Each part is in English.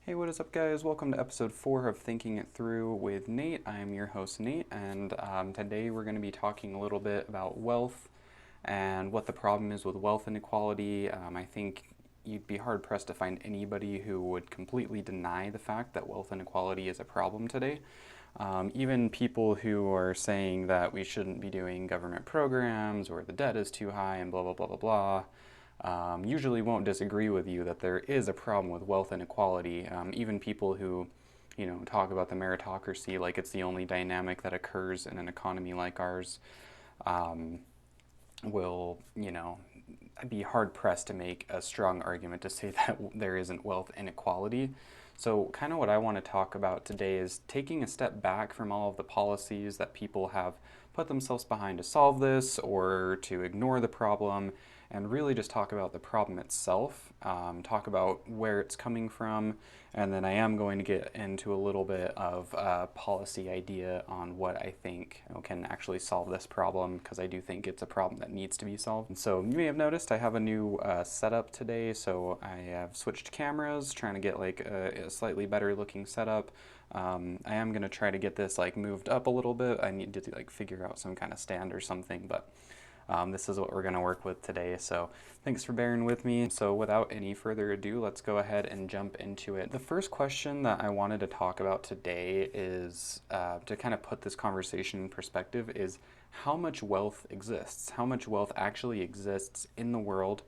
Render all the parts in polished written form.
Hey, what is up, guys? Welcome to episode 4 of Thinking It Through with Nate. I'm your host, Nate, and today we're going to be talking a little bit about wealth and what the problem is with wealth inequality. I think you'd be hard pressed to find anybody who would completely deny the fact that wealth inequality is a problem today. Even people who are saying that we shouldn't be doing government programs or the debt is too high and blah, blah, blah, blah, blah. Usually won't disagree with you that there is a problem with wealth inequality. Even people who, talk about the meritocracy like it's the only dynamic that occurs in an economy like ours, um, will, be hard pressed to make a strong argument to say that there isn't wealth inequality. So, kind of what I want to talk about today is taking a step back from all of the policies that people have put themselves behind to solve this or to ignore the problem, and really just talk about the problem itself, talk about where it's coming from, and then I am going to get into a little bit of a policy idea on what I think can actually solve this problem, because I do think it's a problem that needs to be solved. And so you may have noticed I have a new setup today, so I have switched cameras, trying to get like a slightly better looking setup. I am going to try to get this like moved up a little bit. I need to like figure out some kind of stand or something, but this is what we're going to work with today, so thanks for bearing with me. So without any further ado, let's go ahead and jump into it. The first question that I wanted to talk about today is, to kind of put this conversation in perspective, is how much wealth exists? How much wealth actually exists in the world?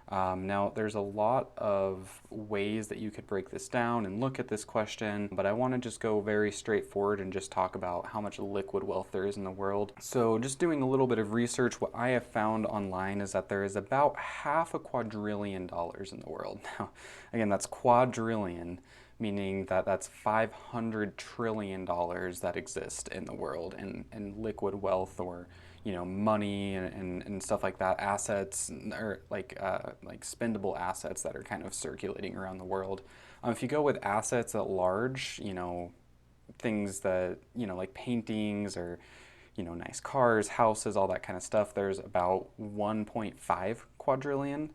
Now, there's a lot of ways that you could break this down and look at this question, but I want to just go very straightforward and just talk about how much liquid wealth there is in the world. So just doing a little bit of research, what I have found online is that there is about $500 billion in the world. Now, again, that's quadrillion, meaning that that's $500 trillion that exist in the world in liquid wealth, or money and stuff like that, assets, or like spendable assets that are kind of circulating around the world. If you go with assets at large, things that, like paintings or, nice cars, houses, all that kind of stuff, there's about 1.5 quadrillion,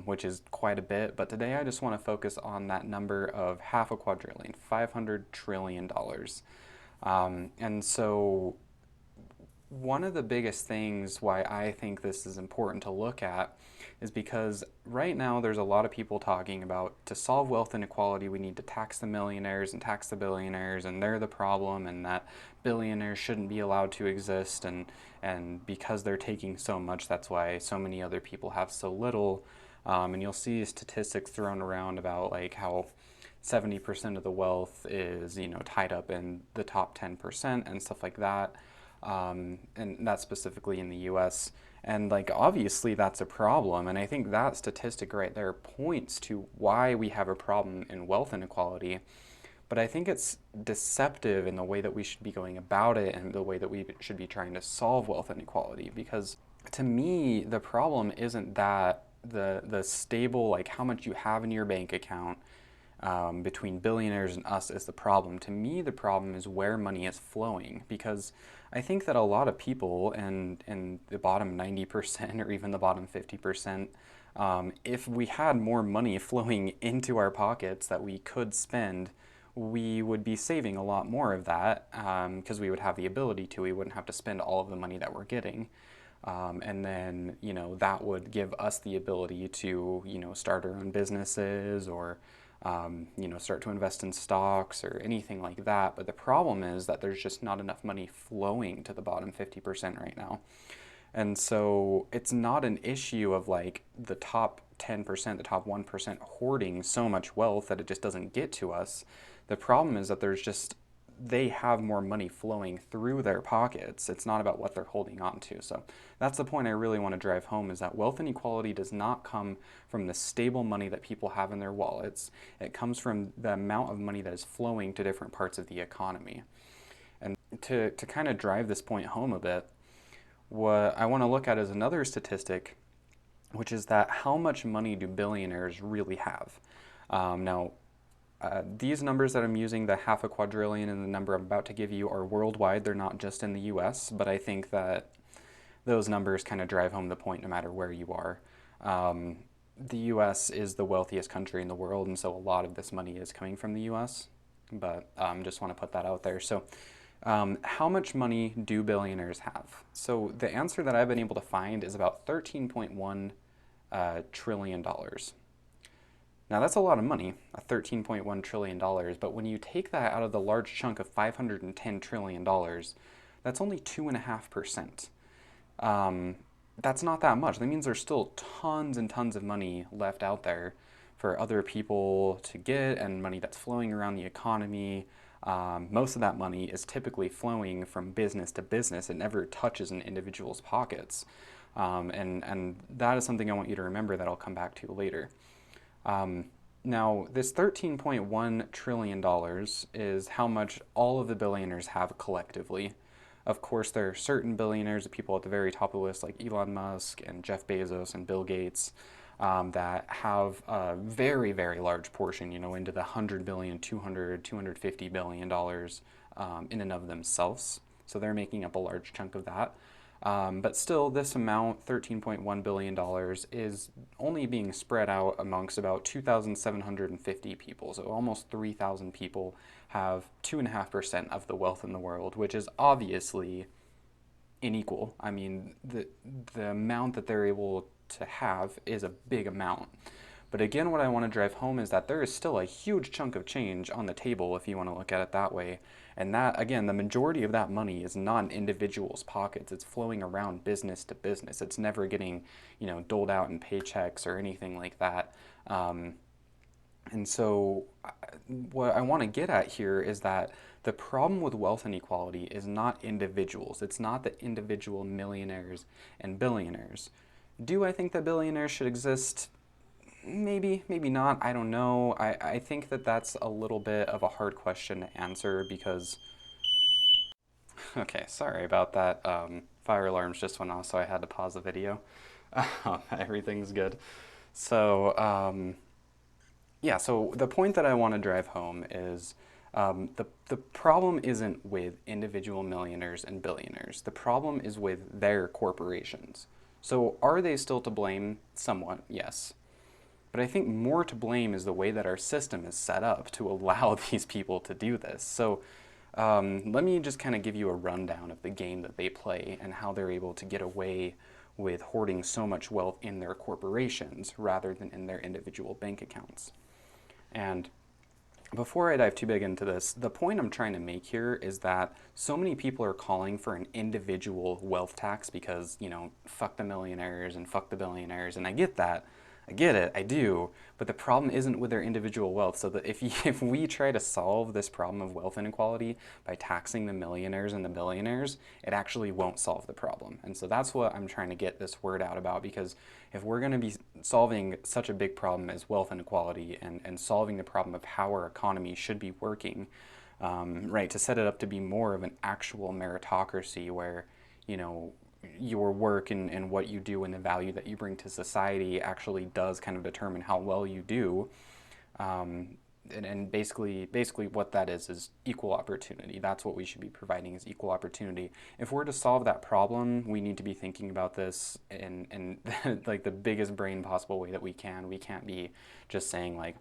which is quite a bit. But today I just want to focus on that number of half a quadrillion, $500 trillion. And so one of the biggest things why I think this is important to look at is because right now there's a lot of people talking about, to solve wealth inequality we need to tax the millionaires and tax the billionaires, and they're the problem, and that billionaires shouldn't be allowed to exist, and because they're taking so much, that's why so many other people have so little. And you'll see statistics thrown around about like how 70% of the wealth is tied up in the top 10% and stuff like that. And that's specifically in the US. And like obviously that's a problem, and I think that statistic right there points to why we have a problem in wealth inequality. But I think it's deceptive in the way that we should be going about it and the way that we should be trying to solve wealth inequality, because to me the problem isn't that the stable, like how much you have in your bank account, between billionaires and us is the problem. To me, the problem is where money is flowing, because I think that a lot of people in the bottom 90% or even the bottom 50%, if we had more money flowing into our pockets that we could spend, we would be saving a lot more of that, because we would have the ability to. We wouldn't have to spend all of the money that we're getting. And then, that would give us the ability to, start our own businesses, or start to invest in stocks or anything like that. But the problem is that there's just not enough money flowing to the bottom 50% right now. And so it's not an issue of like the top 10%, the top 1% hoarding so much wealth that it just doesn't get to us. The problem is that they have more money flowing through their pockets. It's not about what they're holding on to. So that's the point I really want to drive home, is that wealth inequality does not come from the stable money that people have in their wallets. It comes from the amount of money that is flowing to different parts of the economy. And to kind of drive this point home a bit, what I want to look at is another statistic, which is that how much money do billionaires really have? Now, these numbers that I'm using, the half a quadrillion and the number I'm about to give you, are worldwide. They're not just in the US, but I think that those numbers kind of drive home the point no matter where you are. the US is the wealthiest country in the world, and so a lot of this money is coming from the US. But just want to put that out there. So, how much money do billionaires have? So, the answer that I've been able to find is about $13.1 trillion dollars. Now, that's a lot of money, a $13.1 trillion dollars, but when you take that out of the large chunk of $510 trillion dollars, that's only 2.5%. Um, that's not that much. That means there's still tons and tons of money left out there for other people to get and money that's flowing around the economy. Most of that money is typically flowing from business to business. It never touches an individual's pockets. And that is something I want you to remember that I'll come back to later. Now, this $13.1 trillion dollars is how much all of the billionaires have collectively. Of course, there are certain billionaires, the people at the very top of the list, like Elon Musk and Jeff Bezos and Bill Gates, that have a very, very large portion, into the 100 billion, 200, 250 billion dollars in and of themselves. So they're making up a large chunk of that. But still, this amount, $13.1 billion, is only being spread out amongst about 2,750 people. So almost 3,000 people have 2.5% of the wealth in the world, which is obviously unequal. I mean, the amount that they're able to have is a big amount. But again, what I want to drive home is that there is still a huge chunk of change on the table if you want to look at it that way. And that, again, the majority of that money is not in individuals' pockets. It's flowing around business to business. It's never getting, doled out in paychecks or anything like that. And so what I want to get at here is that the problem with wealth inequality is not individuals. It's not the individual millionaires and billionaires. Do I think that billionaires should exist? Maybe, maybe not. I don't know. I think that that's a little bit of a hard question to answer because, okay, sorry about that. Fire alarms just went off, so I had to pause the video. Everything's good. So, yeah, so the point that I want to drive home is the problem isn't with individual millionaires and billionaires. The problem is with their corporations. So are they still to blame? Somewhat, yes. But I think more to blame is the way that our system is set up to allow these people to do this. So let me just kind of give you a rundown of the game that they play and how they're able to get away with hoarding so much wealth in their corporations rather than in their individual bank accounts. And before I dive too big into this, the point I'm trying to make here is that so many people are calling for an individual wealth tax because, fuck the millionaires and fuck the billionaires, and I get that. I get it, I do, but the problem isn't with their individual wealth. So that if we try to solve this problem of wealth inequality by taxing the millionaires and the billionaires, it actually won't solve the problem. And so that's what I'm trying to get this word out about, because if we're going to be solving such a big problem as wealth inequality and solving the problem of how our economy should be working, right, to set it up to be more of an actual meritocracy where, your work and what you do and the value that you bring to society actually does kind of determine how well you do. And basically what that is equal opportunity. That's what we should be providing, is equal opportunity. If we're to solve that problem, we need to be thinking about this in like the biggest brain possible way that we can. We can't be just saying like,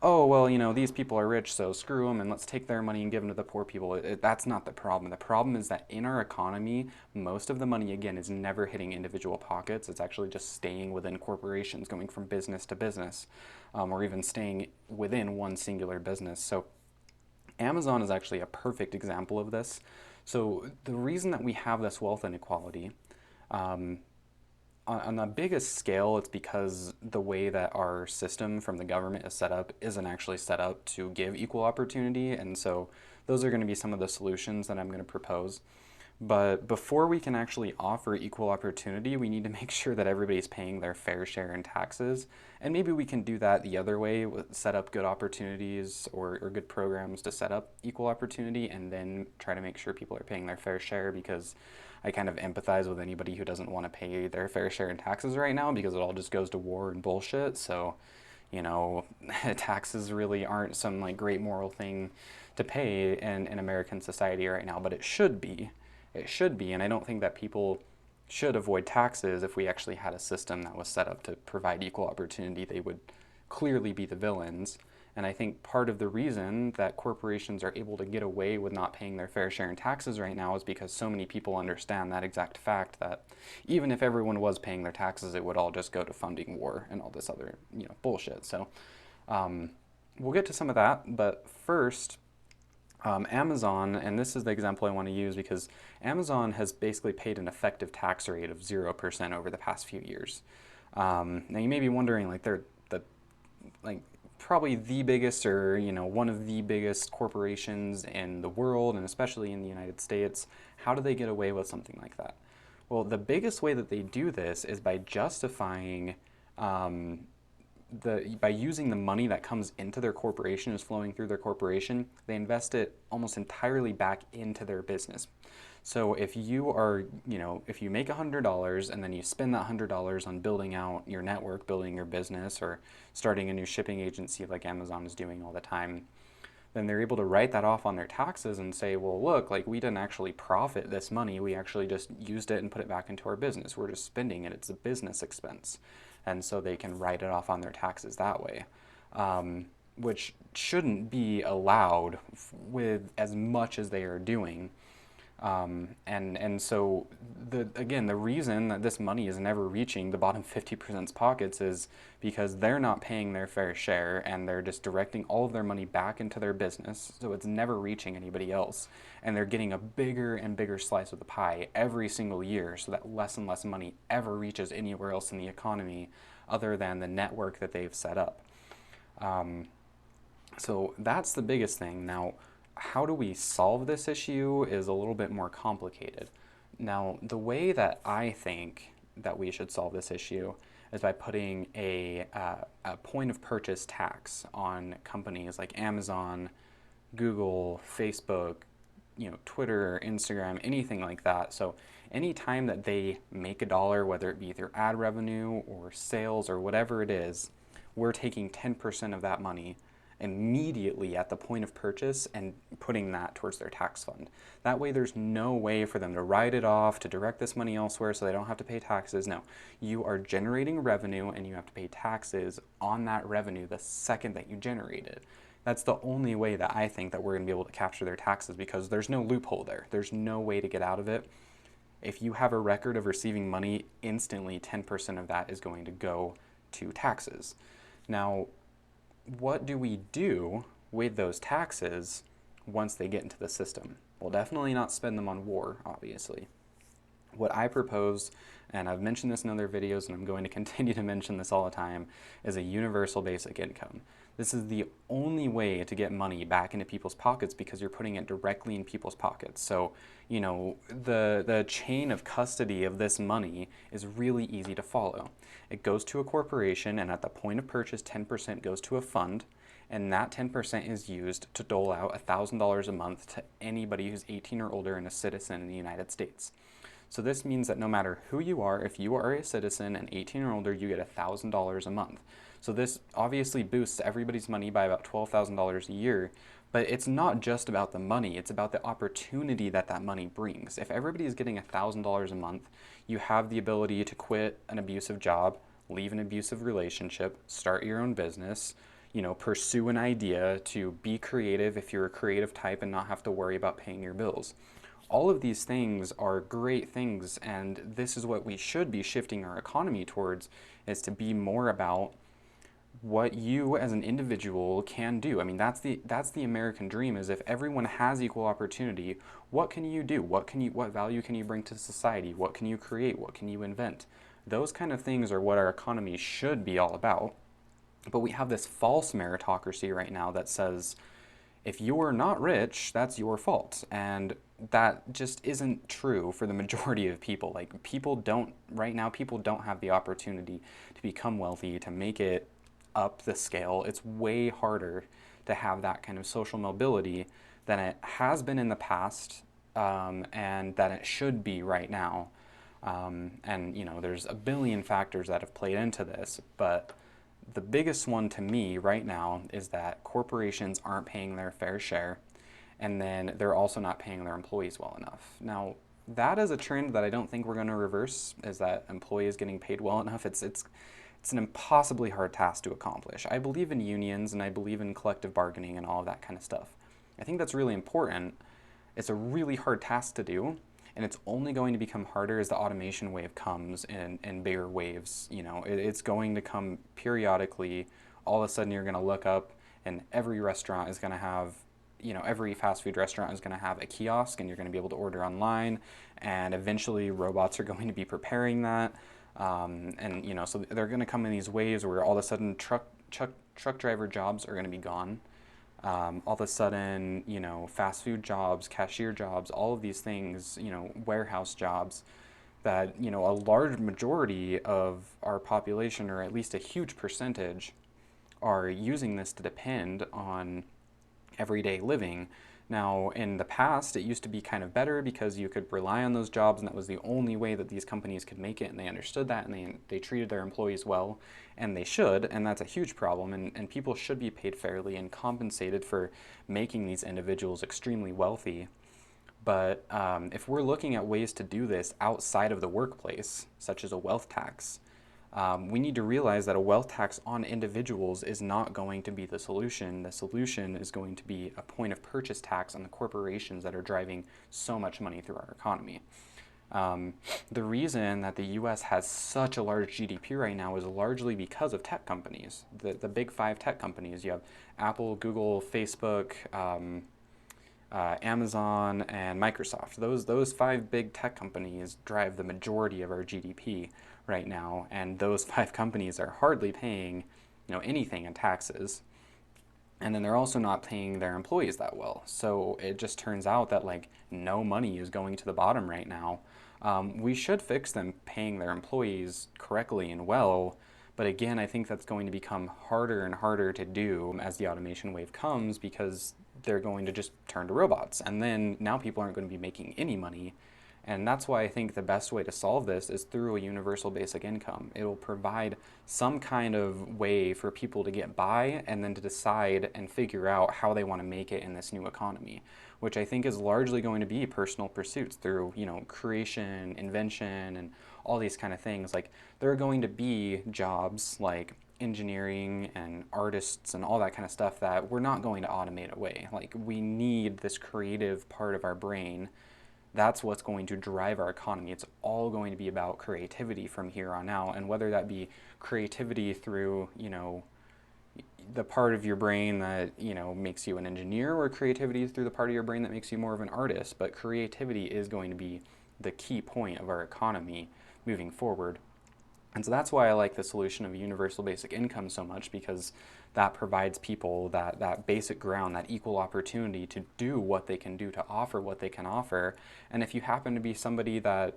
oh, well, these people are rich, so screw them and let's take their money and give them to the poor people. That's not the problem. The problem is that in our economy, most of the money, again, is never hitting individual pockets. It's actually just staying within corporations, going from business to business, or even staying within one singular business. So Amazon is actually a perfect example of this. So the reason that we have this wealth inequality, on the biggest scale, it's because the way that our system from the government is set up isn't actually set up to give equal opportunity. And so those are going to be some of the solutions that I'm going to propose. But before we can actually offer equal opportunity, we need to make sure that everybody's paying their fair share in taxes. And maybe we can do that the other way, set up good opportunities or good programs to set up equal opportunity and then try to make sure people are paying their fair share, because I kind of empathize with anybody who doesn't want to pay their fair share in taxes right now, because it all just goes to war and bullshit. So, taxes really aren't some like great moral thing to pay in American society right now, but it should be. It should be, and I don't think that people should avoid taxes. If we actually had a system that was set up to provide equal opportunity, they would clearly be the villains. And I think part of the reason that corporations are able to get away with not paying their fair share in taxes right now is because so many people understand that exact fact, that even if everyone was paying their taxes, it would all just go to funding war and all this other, bullshit. So we'll get to some of that, but first, Amazon, and this is the example I want to use because Amazon has basically paid an effective tax rate of 0% over the past few years. Now you may be wondering, like, they're the like probably the biggest, or one of the biggest corporations in the world, and especially in the United States. How do they get away with something like that? Well, the biggest way that they do this is by justifying by using the money that comes into their corporation, is flowing through their corporation. They invest it almost entirely back into their business. So if you are, if you make $100 and then you spend that $100 on building out your network, building your business, or starting a new shipping agency like Amazon is doing all the time, then they're able to write that off on their taxes and say, well, look, like, we didn't actually profit this money. We actually just used it and put it back into our business. We're just spending it. It's a business expense. And so they can write it off on their taxes that way, which shouldn't be allowed with as much as they are doing. And so the reason that this money is never reaching the bottom 50%'s pockets is because they're not paying their fair share, and they're just directing all of their money back into their business, so it's never reaching anybody else, and they're getting a bigger and bigger slice of the pie every single year, so that less and less money ever reaches anywhere else in the economy other than the network that they've set up. So that's the biggest thing. Now, how do we solve this issue is a little bit more complicated. Now, the way that I think that we should solve this issue is by putting a point of purchase tax on companies like Amazon, Google, Facebook, Twitter, Instagram, anything like that. So anytime that they make a dollar, whether it be through ad revenue or sales or whatever it is, we're taking 10% of that money immediately at the point of purchase and putting that towards their tax fund. That way there's no way for them to write it off, to direct this money elsewhere so they don't have to pay taxes. No, you are generating revenue and you have to pay taxes on that revenue the second that you generate it. That's the only way that I think that we're going to be able to capture their taxes, because there's no loophole there. There's no way to get out of it. If you have a record of receiving money, instantly 10% of that is going to go to taxes. Now, what do we do with those taxes once they get into the system? Well, definitely not spend them on war, obviously. What I propose, and I've mentioned this in other videos and I'm going to continue to mention this all the time, is a universal basic income. This is the only way to get money back into people's pockets, because you're putting it directly in people's pockets. So, the chain of custody of this money is really easy to follow. It goes to a corporation, and at the point of purchase, 10% goes to a fund, and that 10% is used to dole out $1,000 a month to anybody who's 18 or older and a citizen in the United States. So this means that no matter who you are, if you are a citizen and 18 or older, you get $1,000 a month. So this obviously boosts everybody's money by about $12,000 a year, but it's not just about the money, it's about the opportunity that that money brings. If everybody is getting $1,000 a month, you have the ability to quit an abusive job, leave an abusive relationship, start your own business, pursue an idea, to be creative if you're a creative type and not have to worry about paying your bills. All of these things are great things, and this is what we should be shifting our economy towards, is to be more about what you as an individual can do. I mean, that's the American dream, is if everyone has equal opportunity, what can you do? What value can you bring to society? What can you create? What can you invent? Those kind of things are what our economy should be all about. But we have this false meritocracy right now that says, if you are not rich, that's your fault. And that just isn't true for the majority of people. Like, people don't have the opportunity to become wealthy, to make it up the scale. It's way harder to have that kind of social mobility than it has been in the past, and that it should be right now. And there's a billion factors that have played into this, but the biggest one to me right now is that corporations aren't paying their fair share, and then they're also not paying their employees well enough. Now, that is a trend that I don't think we're going to reverse, is that employees getting paid well enough. It's an impossibly hard task to accomplish. I believe in unions and I believe in collective bargaining and all of that kind of stuff. I think that's really important. It's a really hard task to do, and it's only going to become harder as the automation wave comes in bigger waves. It's going to come periodically. All of a sudden, you're going to look up, and every restaurant is going to have, every fast food restaurant is going to have a kiosk, and you're going to be able to order online. And eventually, robots are going to be preparing that. So they're going to come in these waves where all of a sudden truck driver jobs are going to be gone. All of a sudden, fast food jobs, cashier jobs, all of these things, warehouse jobs, that, a large majority of our population, or at least a huge percentage, are using this to depend on everyday living. Now, in the past, it used to be kind of better because you could rely on those jobs, and that was the only way that these companies could make it, and they understood that, and they treated their employees well, and they should, and that's a huge problem, and people should be paid fairly and compensated for making these individuals extremely wealthy. But if we're looking at ways to do this outside of the workplace, such as a wealth tax, we need to realize that a wealth tax on individuals is not going to be the solution. The solution is going to be a point of purchase tax on the corporations that are driving so much money through our economy. The reason that the US has such a large GDP right now is largely because of tech companies. The big five tech companies. You have Apple, Google, Facebook, Amazon, and Microsoft. Those five big tech companies drive the majority of our GDP right now, and those five companies are hardly paying, anything in taxes. And then they're also not paying their employees that well. So it just turns out that no money is going to the bottom right now. We should fix them paying their employees correctly and well. But again, I think that's going to become harder and harder to do as the automation wave comes, because they're going to just turn to robots. And then now people aren't going to be making any money. And that's why I think the best way to solve this is through a universal basic income. It will provide some kind of way for people to get by and then to decide and figure out how they want to make it in this new economy, which I think is largely going to be personal pursuits through, creation, invention, and all these kind of things. There are going to be jobs like engineering and artists and all that kind of stuff that we're not going to automate away. We need this creative part of our brain. That's what's going to drive our economy. It's all going to be about creativity from here on out, and whether that be creativity through, the part of your brain that, makes you an engineer, or creativity through the part of your brain that makes you more of an artist. But creativity is going to be the key point of our economy moving forward. And so that's why I like the solution of universal basic income so much, because that provides people that basic ground, that equal opportunity to do what they can do, to offer what they can offer. And if you happen to be somebody that,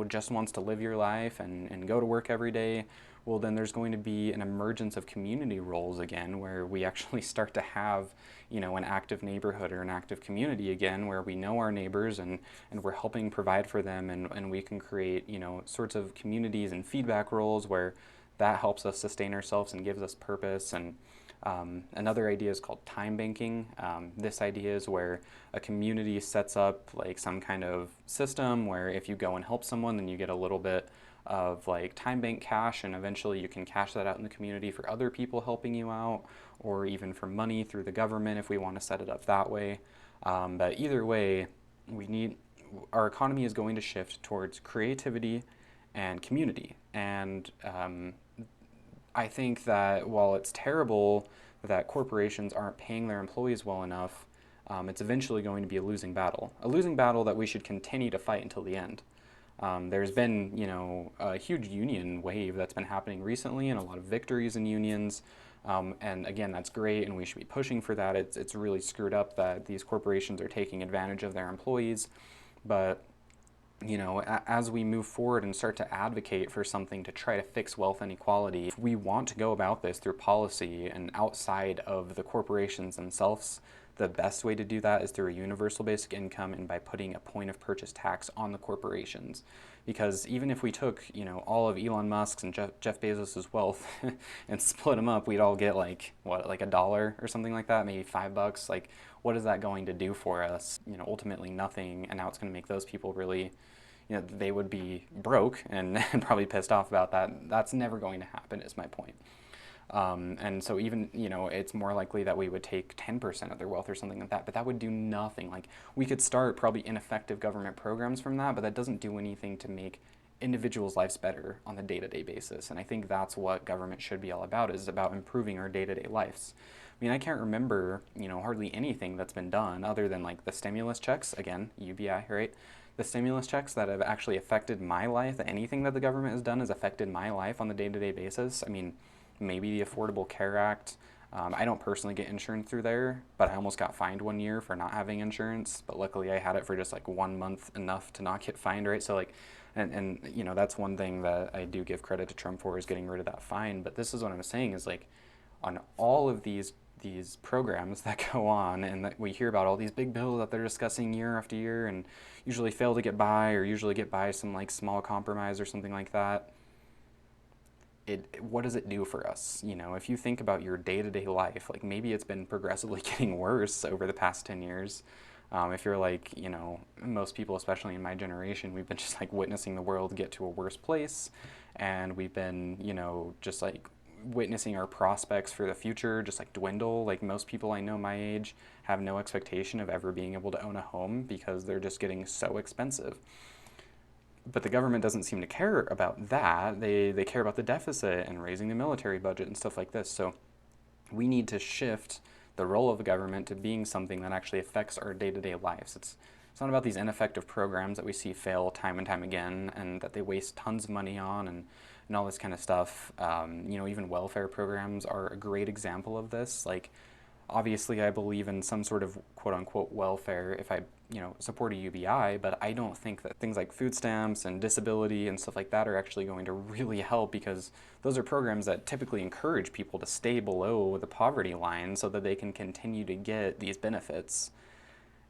just wants to live your life and go to work every day, well, then there's going to be an emergence of community roles again, where we actually start to have, an active neighborhood or an active community again, where we know our neighbors and we're helping provide for them, and we can create, sorts of communities and feedback roles where that helps us sustain ourselves and gives us purpose. And another idea is called time banking. This idea is where a community sets up some kind of system where if you go and help someone, then you get a little bit of time bank cash, and eventually you can cash that out in the community for other people helping you out, or even for money through the government if we want to set it up that way. But either way, our economy is going to shift towards creativity and community. And I think that while it's terrible that corporations aren't paying their employees well enough, it's eventually going to be a losing battle that we should continue to fight until the end. There's been, a huge union wave that's been happening recently, and a lot of victories in unions. And again, that's great, and we should be pushing for that. It's really screwed up that these corporations are taking advantage of their employees. But, as we move forward and start to advocate for something to try to fix wealth inequality, if we want to go about this through policy and outside of the corporations themselves, the best way to do that is through a universal basic income and by putting a point of purchase tax on the corporations. Because even if we took, all of Elon Musk's and Jeff Bezos's wealth and split them up, we'd all get like what, like $1 or something like that, maybe $5. Like, what is that going to do for us? Ultimately nothing. And now it's going to make those people really, they would be broke and, and probably pissed off about that. That's never going to happen, is my point. And so even, it's more likely that we would take 10% of their wealth or something like that, but that would do nothing. Like, we could start probably ineffective government programs from that, but that doesn't do anything to make individuals' lives better on the day-to-day basis. And I think that's what government should be all about, is about improving our day-to-day lives. I mean, I can't remember, hardly anything that's been done other than like the stimulus checks, again, UBI, right? The stimulus checks that have actually affected my life. Anything that the government has done has affected my life on the day-to-day basis. I mean, maybe the Affordable Care Act. I don't personally get insurance through there, but I almost got fined 1 year for not having insurance. But luckily I had it for just like 1 month, enough to not get fined, right? So like, and that's one thing that I do give credit to Trump for, is getting rid of that fine. But this is what I'm saying, is like, on all of these programs that go on, and that we hear about all these big bills that they're discussing year after year and usually fail to get by, or usually get by some like small compromise or something like that. What does it do for us? If you think about your day-to-day life, like, maybe it's been progressively getting worse over the past 10 years. If you're like, most people, especially in my generation, we've been just like witnessing the world get to a worse place, and we've been, just like witnessing our prospects for the future just like dwindle. Like, most people I know my age have no expectation of ever being able to own a home because they're just getting so expensive. But the government doesn't seem to care about that. They care about the deficit and raising the military budget and stuff like this. So we need to shift the role of the government to being something that actually affects our day-to-day lives. It's not about these ineffective programs that we see fail time and time again, and that they waste tons of money on, and all this kind of stuff. Even welfare programs are a great example of this. Like, obviously I believe in some sort of quote-unquote welfare if I support a UBI, but I don't think that things like food stamps and disability and stuff like that are actually going to really help, because those are programs that typically encourage people to stay below the poverty line so that they can continue to get these benefits.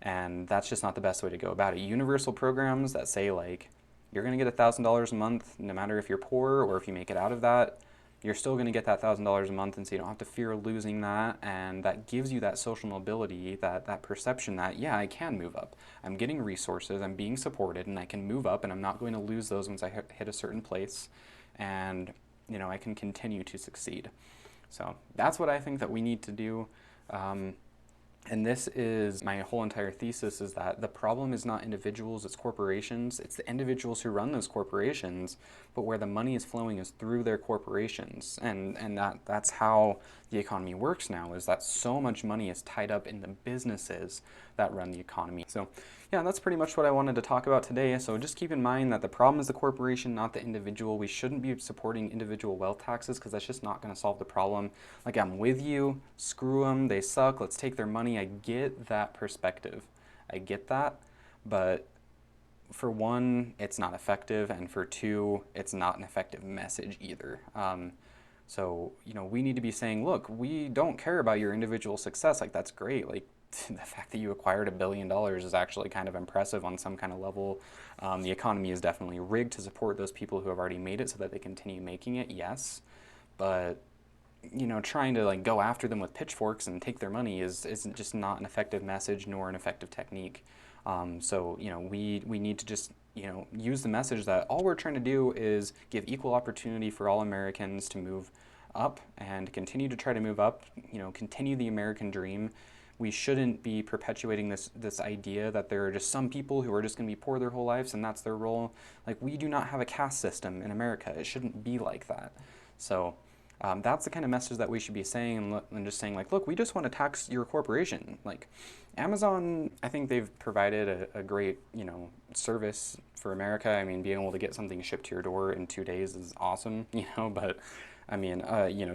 And that's just not the best way to go about it. Universal programs that say like, you're going to get $1,000 a month no matter if you're poor or if you make it out of that, you're still going to get that $1,000 a month, and so you don't have to fear losing that, and that gives you that social mobility, that perception that, yeah, I can move up. I'm getting resources, I'm being supported, and I can move up, and I'm not going to lose those once I hit a certain place, and I can continue to succeed. So that's what I think that we need to do. And this is my whole entire thesis, is that the problem is not individuals, it's corporations. It's the individuals who run those corporations, but where the money is flowing is through their corporations. And that's how the economy works now, is that so much money is tied up in the businesses that run the economy. So yeah, that's pretty much what I wanted to talk about today. So just keep in mind that the problem is the corporation, not the individual. We shouldn't be supporting individual wealth taxes, because that's just not going to solve the problem. Like, I'm with you, screw them, they suck, let's take their money. I get that perspective. I get that, but for one, it's not effective, and for two, it's not an effective message either. So, we need to be saying, look, we don't care about your individual success. Like, that's great. Like, the fact that you acquired $1 billion is actually kind of impressive on some kind of level. The economy is definitely rigged to support those people who have already made it so that they continue making it, yes. But, trying to like go after them with pitchforks and take their money is just not an effective message nor an effective technique. So, we need to just, use the message that all we're trying to do is give equal opportunity for all Americans to move up and continue to try to move up, continue the American dream. We shouldn't be perpetuating this idea that there are just some people who are just going to be poor their whole lives and that's their role. Like, we do not have a caste system in America. It shouldn't be like that. So that's the kind of message that we should be saying, and just saying like, look, we just want to tax your corporation. Like, Amazon, I think they've provided a great, service for America. I mean, being able to get something shipped to your door in 2 days is awesome, but I mean,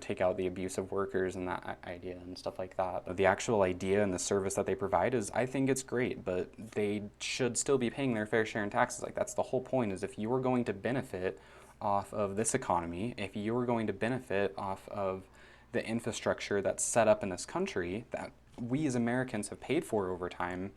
take out the abuse of workers and that idea and stuff like that. The actual idea and the service that they provide I think it's great, but they should still be paying their fair share in taxes. Like, that's the whole point, is if you are going to benefit off of this economy, if you are going to benefit off of the infrastructure that's set up in this country, that we as Americans have paid for over time,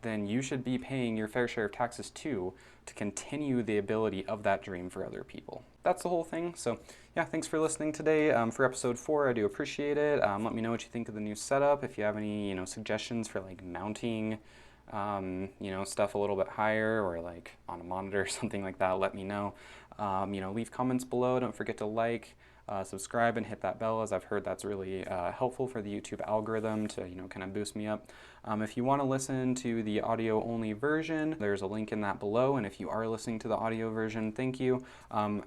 then you should be paying your fair share of taxes too to continue the ability of that dream for other people. That's the whole thing. So yeah, thanks for listening today for episode 4. I do appreciate it. Let me know what you think of the new setup. If you have any, suggestions for like mounting, stuff a little bit higher or like on a monitor or something like that, let me know. Leave comments below. Don't forget to like, subscribe, and hit that bell, as I've heard that's really helpful for the YouTube algorithm to kind of boost me up. If you want to listen to the audio only version, there's a link in that below, and if you are listening to the audio version, thank you.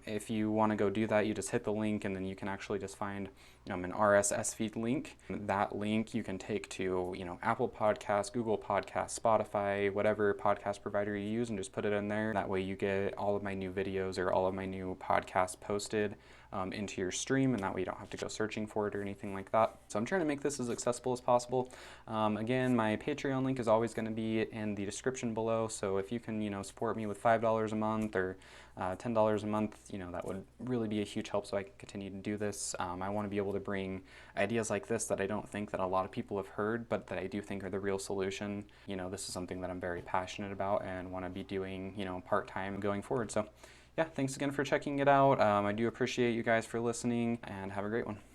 If you want to go do that, you just hit the link and then you can actually just find an RSS feed link. That link you can take to Apple Podcasts, Google Podcasts, Spotify, whatever podcast provider you use, and just put it in there. That way you get all of my new videos or all of my new podcasts posted into your stream, and that way you don't have to go searching for it or anything like that. So I'm trying to make this as accessible as possible. Again, my Patreon link is always going to be in the description below, so if you can support me with $5 a month or $10 a month, that would really be a huge help so I can continue to do this. I want to be able to bring ideas like this that I don't think that a lot of people have heard, but that I do think are the real solution. This is something that I'm very passionate about and want to be doing, part-time going forward. So yeah, thanks again for checking it out. I do appreciate you guys for listening, and have a great one.